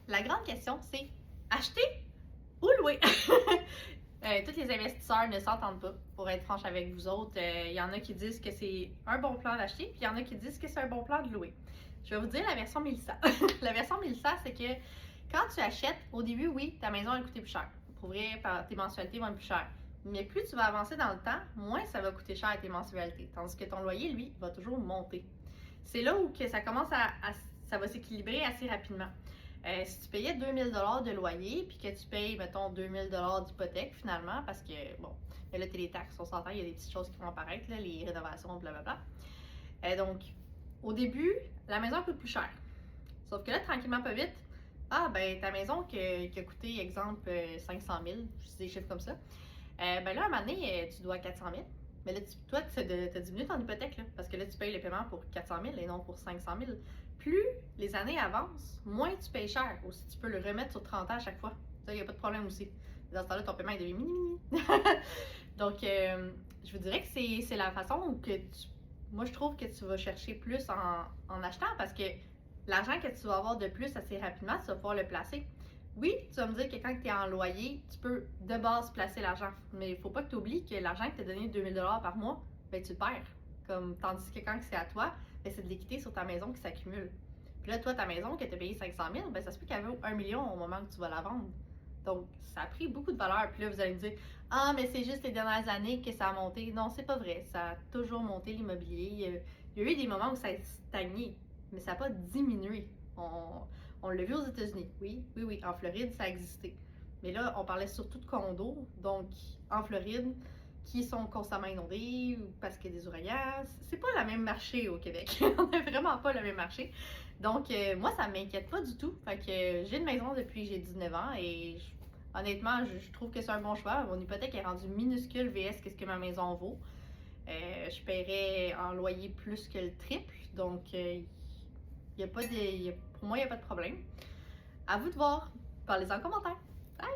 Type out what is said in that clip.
La grande question, c'est acheter ou louer? Tous les investisseurs ne s'entendent pas, pour être franche avec vous autres. Il y en a qui disent que c'est un bon plan d'acheter, puis il y en a qui disent que c'est un bon plan de louer. Je vais vous dire la version Mélissa. La version Mélissa, c'est que quand tu achètes, au début, oui, ta maison va coûter plus cher. Pour vrai, tes mensualités vont être plus chères. Mais plus tu vas avancer dans le temps, moins ça va coûter cher à tes mensualités. Tandis que ton loyer, lui, va toujours monter. C'est là où que ça commence ça va s'équilibrer assez rapidement. Si tu payais 2000 de loyer, puis que tu payes, mettons, 2000 d'hypothèque finalement, parce que, bon, mais là, t'as les taxes, on s'entend, il y a des petites choses qui vont apparaître, là, les rénovations, blablabla. Donc, au début, la maison coûte plus cher. Sauf que là, tranquillement, pas vite, ben, ta maison qui a coûté, exemple, 500 000, je dis des chiffres comme ça, ben là, à un moment donné, tu dois 400 000. Mais là, toi, tu as diminué ton hypothèque, là, parce que là, tu payes le paiement pour 400 000 et non pour 500 000. Plus les années avancent, moins tu payes cher. Aussi, tu peux le remettre sur 30 ans à chaque fois. Ça, il n'y a pas de problème aussi. Dans ce temps-là, ton paiement est devenu mini-mini. Donc, je vous dirais que c'est la façon où moi, je trouve que tu vas chercher plus en achetant parce que l'argent que tu vas avoir de plus assez rapidement, tu vas pouvoir le placer. Oui, tu vas me dire que quand tu es en loyer, tu peux de base placer l'argent. Mais il ne faut pas que tu oublies que l'argent que tu as donné 2000 par mois, ben, tu le perds. Tandis que quand c'est à toi, ben, c'est de l'équité sur ta maison qui s'accumule. Puis là, toi, ta maison que tu as payé 500 000, ben, ça se peut qu'elle vaut 1 million au moment que tu vas la vendre. Donc, ça a pris beaucoup de valeur. Puis là, vous allez me dire, ah, mais c'est juste les dernières années que ça a monté. Non, c'est pas vrai. Ça a toujours monté l'immobilier. Il y a eu des moments où ça a stagné, mais ça n'a pas diminué. On l'a vu aux États-Unis. Oui, oui, oui. En Floride, ça a existé. Mais là, on parlait surtout de condos. Donc, en Floride, qui sont constamment inondés parce qu'il y a des ouragans. C'est pas le même marché au Québec. On n'a vraiment pas le même marché. Donc, moi, ça m'inquiète pas du tout. Fait que j'ai une maison depuis que j'ai 19 ans et honnêtement, je trouve que c'est un bon choix. Mon hypothèque est rendue minuscule VS qu'est-ce que ma maison vaut. Je paierais en loyer plus que le triple. Donc, pour moi, il n'y a pas de problème. À vous de voir. Parlez en commentaire. Bye!